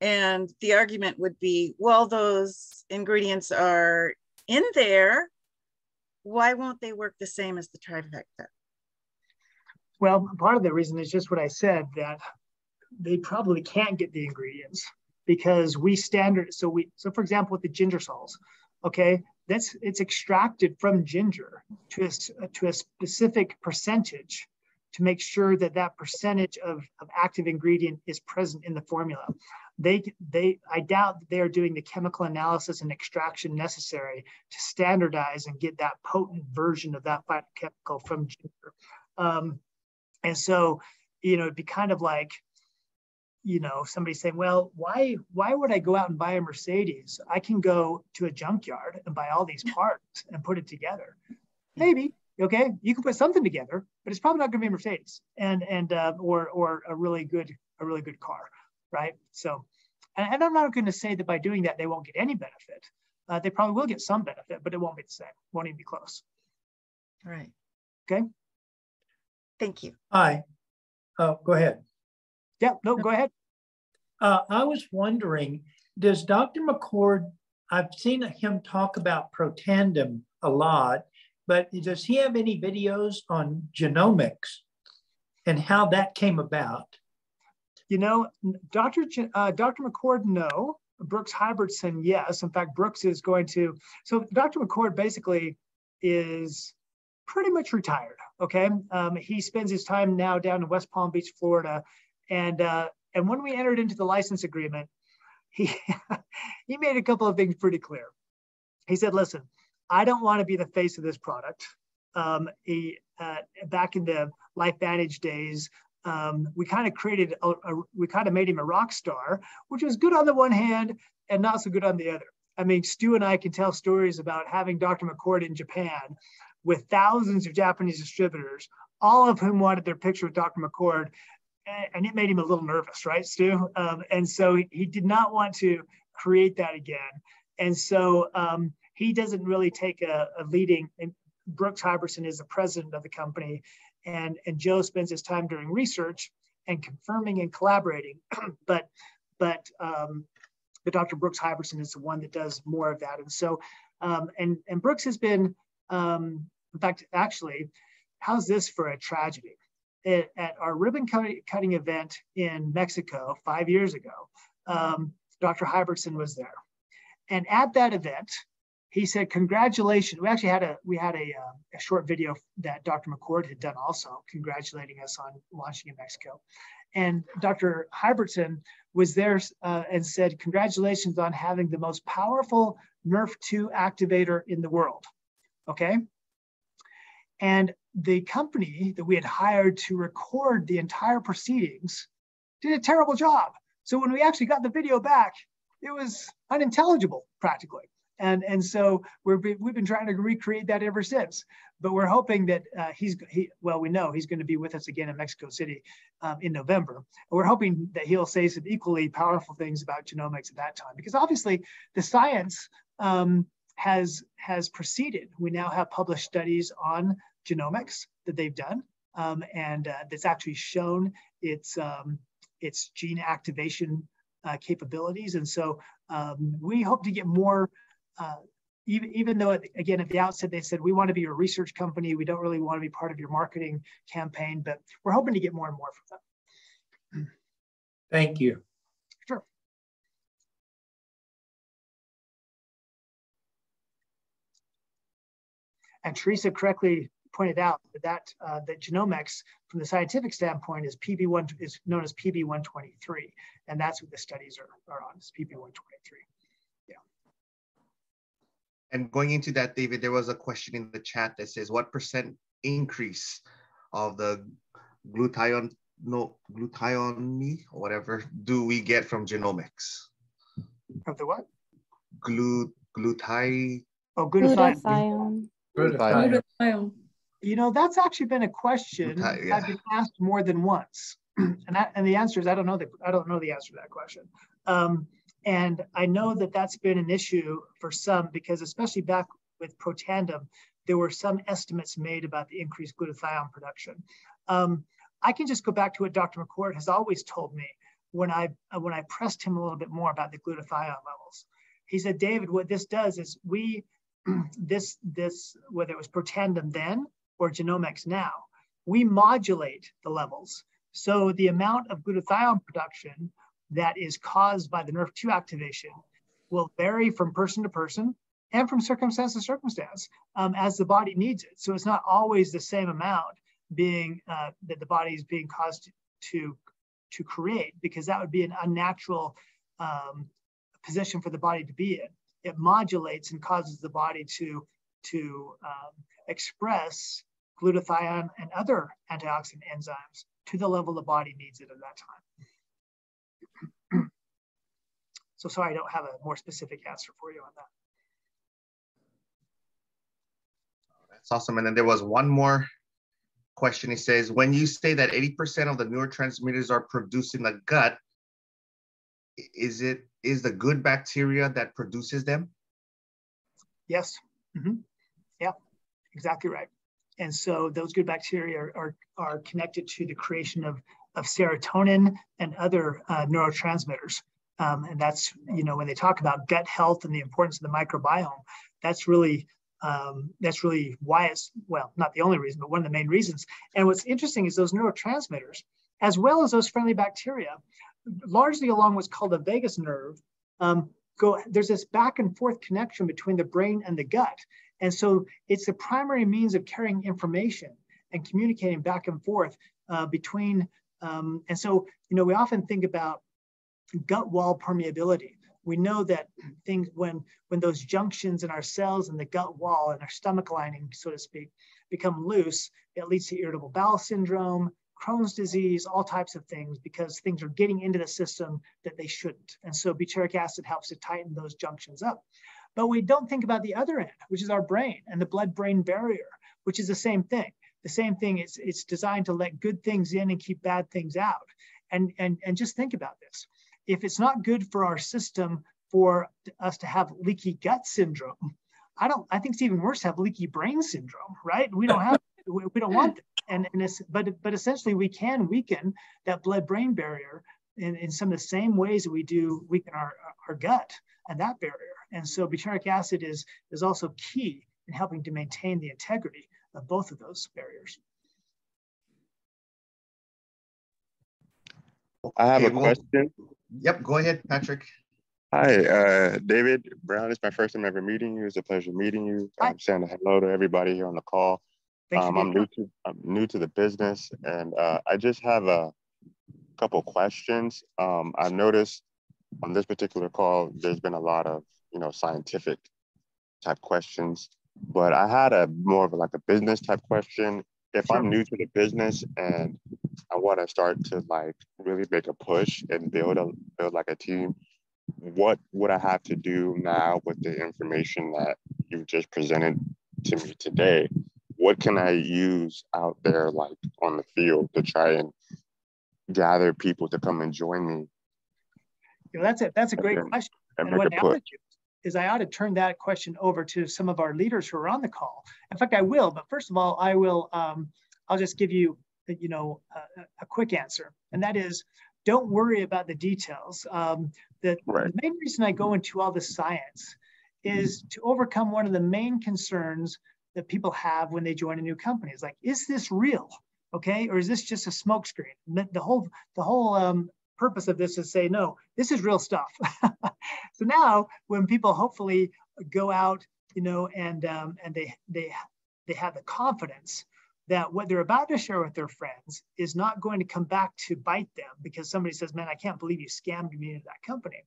And the argument would be, well, those ingredients are in there. Why won't they work the same as the trifecta? Well, part of the reason is just what I said, that they probably can't get the ingredients because we standard. So for example, with the ginger salts, okay, it's extracted from ginger to a specific percentage to make sure that that percentage of active ingredient is present in the formula. I doubt that they are doing the chemical analysis and extraction necessary to standardize and get that potent version of that phytochemical from ginger. And so, you know, it'd be kind of like, you know, somebody saying, well, why would I go out and buy a Mercedes? I can go to a junkyard and buy all these parts and put it together. Maybe, okay, you can put something together, but it's probably not going to be a Mercedes or a really good car. Right. So, and I'm not going to say that by doing that, they won't get any benefit. They probably will get some benefit, but it won't be the same. Won't even be close. All right. Okay. Thank you. Hi. Go ahead. Yeah, no, go ahead. I was wondering, does Dr. McCord, I've seen him talk about Protandim a lot, but does he have any videos on genomics and how that came about? You know, Dr. McCord, no. Brooks Hybertson, yes. In fact, Brooks is going to, so Dr. McCord basically is pretty much retired, okay? He spends his time now down in West Palm Beach, Florida. And when we entered into the license agreement, he made a couple of things pretty clear. He said, listen, I don't want to be the face of this product. Back in the LifeVantage days, we kind of made him a rock star, which was good on the one hand and not so good on the other. I mean, Stu and I can tell stories about having Dr. McCord in Japan with thousands of Japanese distributors, all of whom wanted their picture with Dr. McCord, and it made him a little nervous, right, Stu? And so he did not want to create that again. And so he doesn't really take a leading, and Brooks Hybertson is the president of the company, and Joe spends his time doing research and confirming and collaborating. but Dr. Brooks Hybertson is the one that does more of that. And so, and Brooks has been, in fact, actually, how's this for a tragedy? At our ribbon cutting event in Mexico 5 years ago, Dr. Hybertson was there. And at that event, he said, congratulations. We actually had a short video that Dr. McCord had done also, congratulating us on launching in Mexico. And Dr. Hybertson was there and said, congratulations on having the most powerful NRF2 activator in the world, okay? And the company that we had hired to record the entire proceedings did a terrible job. So when we actually got the video back, it was unintelligible practically. And so we've been trying to recreate that ever since. But we're hoping that we know he's going to be with us again in Mexico City in November. We're hoping that he'll say some equally powerful things about genomics at that time, because obviously the science has proceeded. We now have published studies on genomics that they've done, and that's actually shown its gene activation capabilities. And so we hope to get more, even though, again, at the outset, they said, we want to be a research company. We don't really want to be part of your marketing campaign, but we're hoping to get more and more from them. Thank you. Sure. And Teresa correctly pointed out that genomics, from the scientific standpoint, is known as PB123, and that's what the studies are on, is PB123. Yeah. And going into that, David, there was a question in the chat that says, what % increase of the glutathione or whatever do we get from genomics? Of the what? Glutathione. Glutathione. You know, that's actually been a question I've been asked more than once, and the answer is I don't know the answer to that question. And I know that that's been an issue for some, because especially back with Protandim, there were some estimates made about the increased glutathione production. I can just go back to what Dr. McCord has always told me when I pressed him a little bit more about the glutathione levels. He said, David, what this does is this whether it was Protandim then or genomics now, we modulate the levels. So the amount of glutathione production that is caused by the NRF2 activation will vary from person to person and from circumstance to circumstance as the body needs it. So it's not always the same amount being that the body is being caused to create, because that would be an unnatural position for the body to be in. It modulates and causes the body to express glutathione and other antioxidant enzymes to the level the body needs it at that time. So sorry, I don't have a more specific answer for you on that. That's awesome. And then there was one more question. It says, when you say that 80% of the neurotransmitters are produced in the gut, is the good bacteria that produces them? Yes. Mm-hmm. Yeah, exactly right. And so those good bacteria are connected to the creation of serotonin and other neurotransmitters. And that's, when they talk about gut health and the importance of the microbiome, that's really why it's, well, not the only reason, but one of the main reasons. And what's interesting is those neurotransmitters, as well as those friendly bacteria, largely along what's called the vagus nerve, there's this back and forth connection between the brain and the gut. And so it's the primary means of carrying information and communicating back and forth between, and so, we often think about gut wall permeability. We know that things, when those junctions in our cells and the gut wall and our stomach lining, so to speak, become loose, it leads to irritable bowel syndrome, Crohn's disease, all types of things, because things are getting into the system that they shouldn't. And so butyric acid helps to tighten those junctions up. But we don't think about the other end, which is our brain and the blood-brain barrier, which is the same thing. The same thing, it's designed to let good things in and keep bad things out. And just think about this. If it's not good for our system for us to have leaky gut syndrome, I think it's even worse to have leaky brain syndrome, right? We don't want that. But essentially we can weaken that blood-brain barrier in some of the same ways that we do weaken our gut and that barrier. And so butyric acid is also key in helping to maintain the integrity of both of those barriers. I have a question. Yep, go ahead, Patrick. Hi, David Brown. It's my first time ever meeting you. It's a pleasure meeting you. Hi. I'm saying hello to everybody here on the call. I'm new to the business, and I just have a couple questions. I noticed on this particular call, there's been a lot of scientific type questions, but I had more of a business type question. If Sure. I'm new to the business and I want to start to really make a push and build a team, what would I have to do now with the information that you've just presented to me today? What can I use out there on the field to try and gather people to come and join me? That's a great question. And what I ought to do is I ought to turn that question over to some of our leaders who are on the call. In fact, I will. But first of all, I'll just give you a quick answer, and that is, don't worry about the details. The main reason I go into all this science is to overcome one of the main concerns that people have when they join a new company. It's like, is this real? Okay, or is this just a smokescreen? The whole purpose of this is say, no, this is real stuff. So now when people hopefully go out, and they they have the confidence that what they're about to share with their friends is not going to come back to bite them because somebody says, man, I can't believe you scammed me into that company.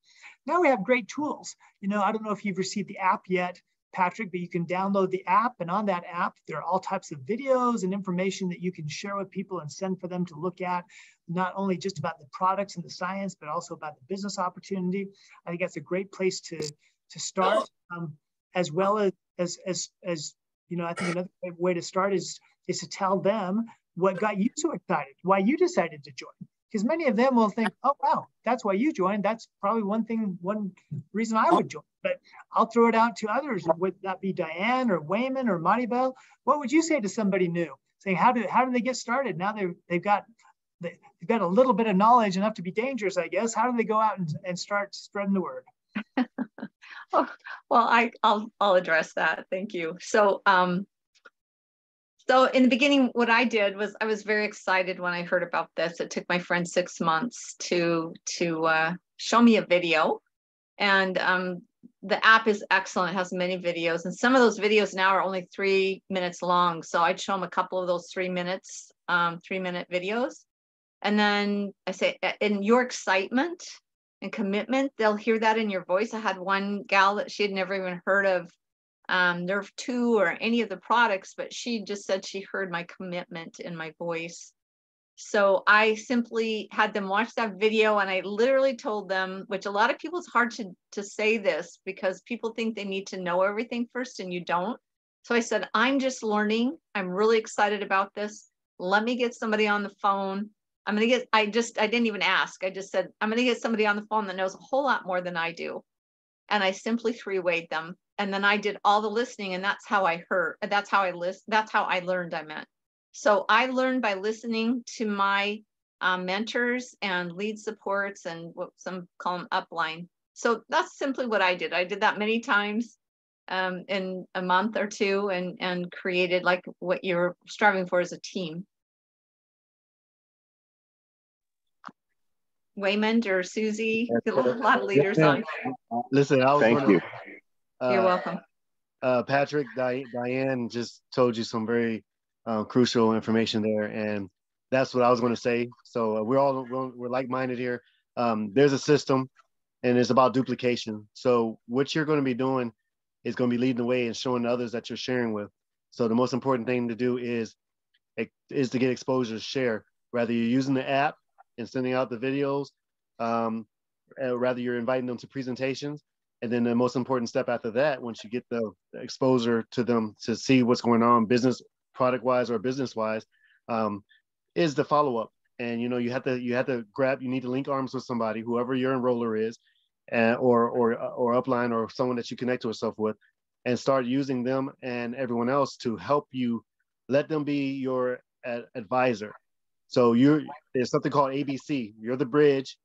Now we have great tools. You know, I don't know if you've received the app yet, Patrick, but you can download the app, and on that app, there are all types of videos and information that you can share with people and send for them to look at, not only just about the products and the science, but also about the business opportunity. I think that's a great place to start, as well as you know, I think another way to start is to tell them what got you so excited, why you decided to join. Because many of them will think, oh, wow, that's why you joined. That's probably one reason I would join. But I'll throw it out to others. Would that be Diane or Wayman or Maribel? What would you say to somebody new? Saying, how do they get started? Now they've got a little bit of knowledge, enough to be dangerous, I guess. How do they go out and start spreading the word? Oh, well, I'll address that. Thank you. So in the beginning, what I did was I was very excited when I heard about this. It took my friend 6 months to show me a video, and the app is excellent. It has many videos, and some of those videos now are only 3 minutes long. So I'd show them a couple of those 3 minute videos, and then I say, in your excitement and commitment, they'll hear that in your voice. I had one gal that she had never even heard of Nerve 2 or any of the products, but she just said she heard my commitment in my voice. So I simply had them watch that video, and I literally told them, which a lot of people, it's hard to say this because people think they need to know everything first and you don't. So I said, I'm just learning. I'm really excited about this. Let me get somebody on the phone. I didn't even ask. I just said, I'm going to get somebody on the phone that knows a whole lot more than I do. And I simply three-wayed them. And then I did all the listening, and that's how I heard. That's how I learned, I meant. So I learned by listening to my mentors and lead supports and what some call them upline. So that's simply what I did. I did that many times in a month or two, and created like what you're striving for as a team. Waymond or Susie, a lot of leaders on. Listen, I was Thank you. You're welcome. Patrick, Diane just told you some very crucial information there, and that's what I was going to say. So we're like-minded here. There's a system, and it's about duplication. So what you're going to be doing is going to be leading the way and showing the others that you're sharing with. So the most important thing to do is to get exposure to share. Whether you're using the app and sending out the videos, rather you're inviting them to presentations. And then the most important step after that, once you get the exposure to them to see what's going on business, product-wise or business-wise, is the follow-up. And you have to you need to link arms with somebody, whoever your enroller is, or upline or someone that you connect yourself with, and start using them and everyone else to help you. Let them be your advisor. So there's something called ABC. You're the bridge.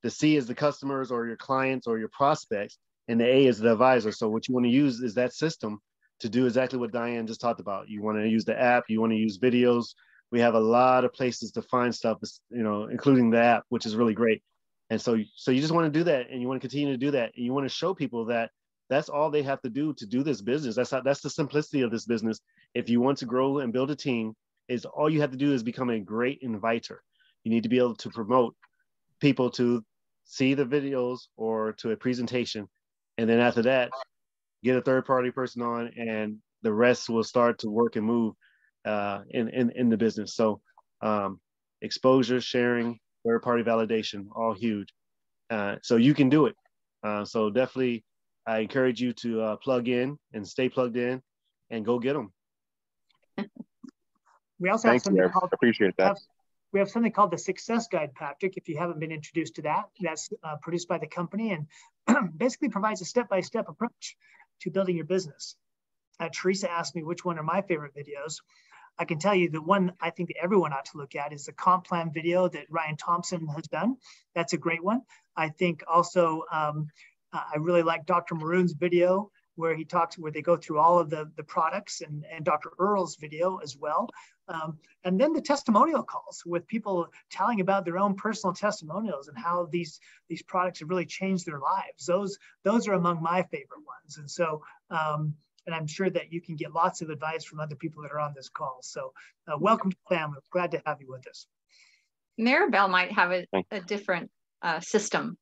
The C is the customers or your clients or your prospects, and the A is the advisor. So what you want to use is that system to do exactly what Diane just talked about. You want to use the app. You want to use videos. We have a lot of places to find stuff, including the app, which is really great. And so you just want to do that, and you want to continue to do that, and you want to show people that that's all they have to do this business. That's the simplicity of this business. If you want to grow and build a team, is all you have to do is become a great inviter. You need to be able to promote people to see the videos or to a presentation. And then after that, get a third-party person on, and the rest will start to work and move in the business. So exposure, sharing, third-party validation, all huge. So you can do it. So definitely, I encourage you to plug in and stay plugged in and go get them. We also have something called, appreciate that. We have something called the Success Guide, Patrick, if you haven't been introduced to that. That's produced by the company and basically provides a step-by-step approach to building your business. Teresa asked me which one are my favorite videos. I can tell you the one I think that everyone ought to look at is the comp plan video that Ryan Thompson has done. That's a great one. I think also I really like Dr. Maroon's video where they go through all of the products, and Dr. Earl's video as well. And then the testimonial calls with people telling about their own personal testimonials and how these products have really changed their lives. Those are among my favorite ones. And so And I'm sure that you can get lots of advice from other people that are on this call. So welcome to the family. Glad to have you with us. Maribel might have a different system.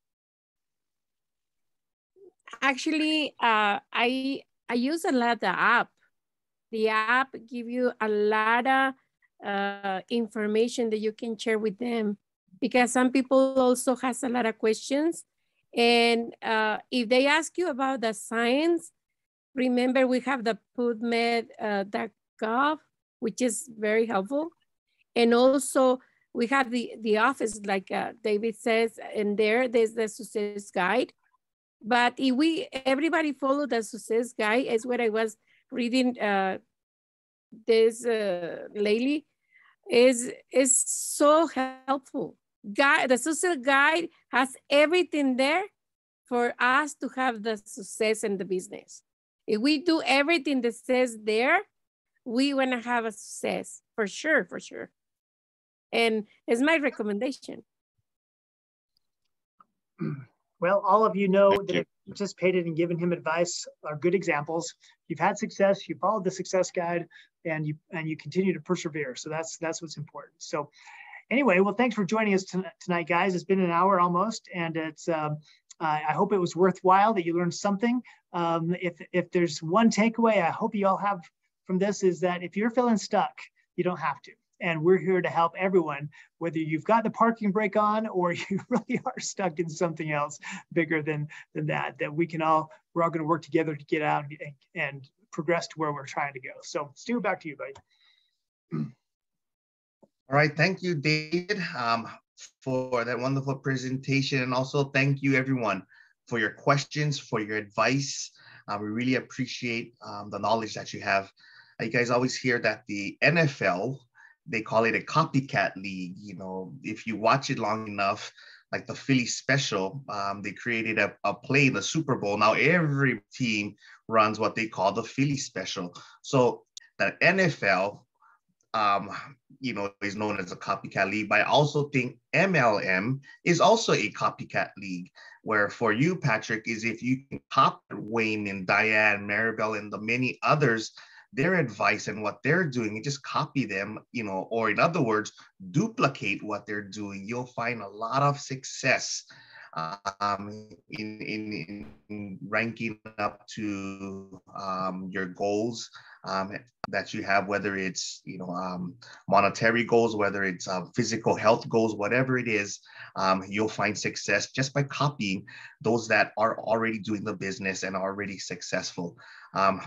Actually, I use a lot the app. The app give you a lot of information that you can share with them, because some people also has a lot of questions. And if they ask you about the science, remember we have the PubMed.gov, which is very helpful. And also we have the office, like David says, and there's the success guide. But if everybody follow the success guide, is what I was reading this lately, is so helpful. The success guide has everything there for us to have the success in the business. If we do everything that says there, we want to have a success, for sure, for sure. And it's my recommendation. Well, all of you know that have participated and given him advice are good examples. You've had success, you followed the success guide, and you continue to persevere. So that's what's important. So anyway, well, thanks for joining us tonight, guys. It's been an hour almost, and it's I hope it was worthwhile, that you learned something. If there's one takeaway I hope you all have from this, is that if you're feeling stuck, you don't have to. And we're here to help everyone, whether you've got the parking brake on or you really are stuck in something else bigger than that we're all going to work together to get out and progress to where we're trying to go. So Stu, back to you, buddy. All right, thank you, David, for that wonderful presentation. And also thank you everyone for your questions, for your advice. We really appreciate the knowledge that you have. You guys always hear that the NFL, they call it a copycat league. You know, if you watch it long enough, like the Philly special, they created a play in the Super Bowl. Now every team runs what they call the Philly special. So the NFL, you know, is known as a copycat league, but I also think MLM is also a copycat league, where for you, Patrick, is if you can copy Wayne and Diane, Maribel, and the many others, their advice and what they're doing, and just copy them, you know, or in other words, duplicate what they're doing, you'll find a lot of success in ranking up to your goals that you have, whether it's, you know, monetary goals, whether it's physical health goals, whatever it is, you'll find success just by copying those that are already doing the business and already successful.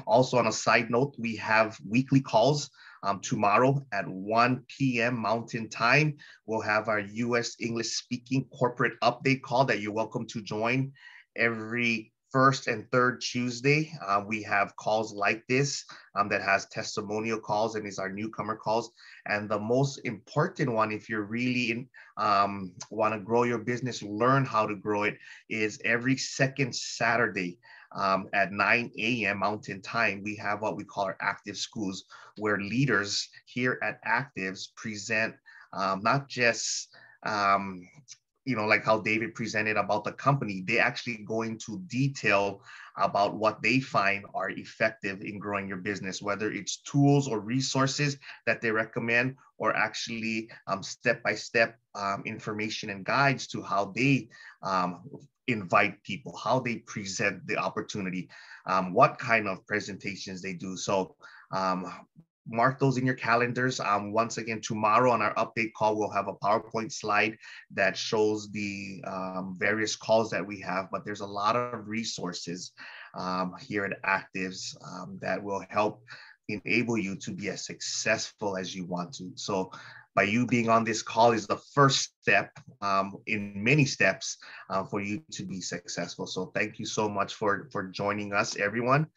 Also, on a side note, we have weekly calls. Tomorrow at 1 p.m. Mountain Time, we'll have our U.S. English speaking corporate update call that you're welcome to join. Every first and third Tuesday, we have calls like this that has testimonial calls, and is our newcomer calls. And the most important one, if you're really want to grow your business, learn how to grow it, is every second Saturday at 9 a.m. Mountain Time. We have what we call our active schools, where leaders here at ACTIVZ present not just you know, like how David presented about the company, they actually go into detail about what they find are effective in growing your business, whether it's tools or resources that they recommend, or actually step-by-step information and guides to how they invite people, how they present the opportunity, what kind of presentations they do. So mark those in your calendars. Once again, tomorrow on our update call, we'll have a PowerPoint slide that shows the various calls that we have, but there's a lot of resources here at ACTIVZ that will help enable you to be as successful as you want to. So by you being on this call is the first step in many steps for you to be successful. So thank you so much for joining us, everyone.